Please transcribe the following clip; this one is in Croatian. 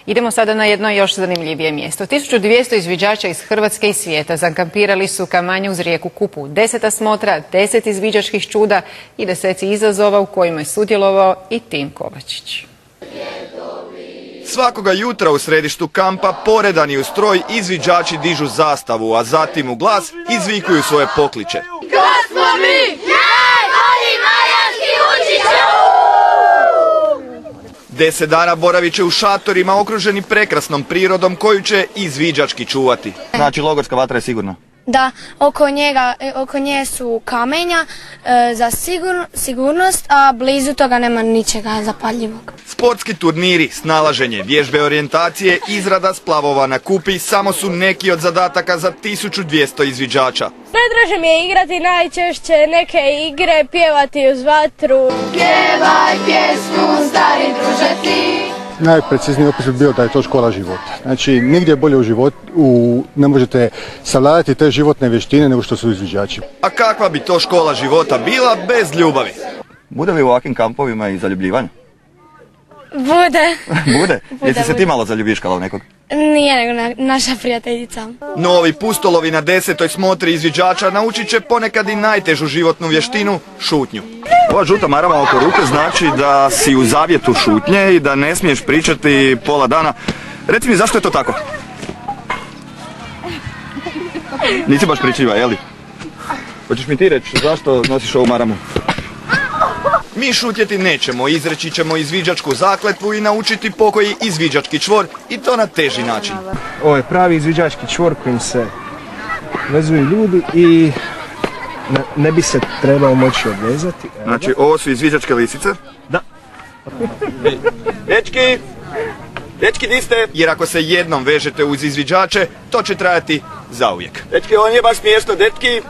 Idemo sada na jedno još zanimljivije mjesto. 1200 izviđača iz Hrvatske i svijeta zakampirali su kamanje uz rijeku Kupu. 10 smotra, 10 izviđačkih čuda i 10 izazova u kojima je sudjelovao i Tim Kovačić. Svakoga jutra u središtu kampa poredani u stroj izviđači dižu zastavu, a zatim u glas izvikuju svoje pokliče. Ko smo mi? Najbolji mađarski učiće! 10 dana boravit će u šatorima okruženi prekrasnom prirodom koju će izviđački čuvati. Znači logorska vatra je sigurna? Da, oko nje su kamenja za sigurnost, a blizu toga nema ničega zapaljivog. Sportski turniri, snalaženje, vježbe orijentacije, izrada splavova na Kupi samo su neki od zadataka za 1200 izviđača. Najdraže mi je igrati najčešće neke igre, pjevati uz vatru. Pjevaj pjesmu, stari druže ti. Najprecizniji opis bi bio da je to škola života. Znači, nigdje bolje u životu ne možete savladati te životne vještine nego što su izviđači. A kakva bi to škola života bila bez ljubavi? Bude li u ovakvim kampovima i zaljubljivanja? Bude. Bude? Jesi se ti malo zaljubiškala u nekog? Nije nego naša prijateljica. Novi pustolovi na 10. smotri izviđača naučit će ponekad i najtežu životnu vještinu, šutnju. Ova žuta marama oko ruke znači da si u zavjetu šutnje i da ne smiješ pričati pola dana. Reci mi, zašto je to tako? Nisi baš pričljiva, jeli? Hoćeš mi ti reći zašto nosiš ovu maramu? Mi šutjeti nećemo, izreći ćemo izviđačku zakletvu i naučiti pokoji izviđački čvor i to na teži način. Ovo je pravi izviđački čvor kojim se vezuju ljudi i ne bi se trebao moći odvezati. Znači, ovo su izviđačke lisice? Da. Dečki, di ste? Jer ako se jednom vežete uz izviđače, to će trajati zauvijek. Dečki, ovo nije baš smiješno, dečki.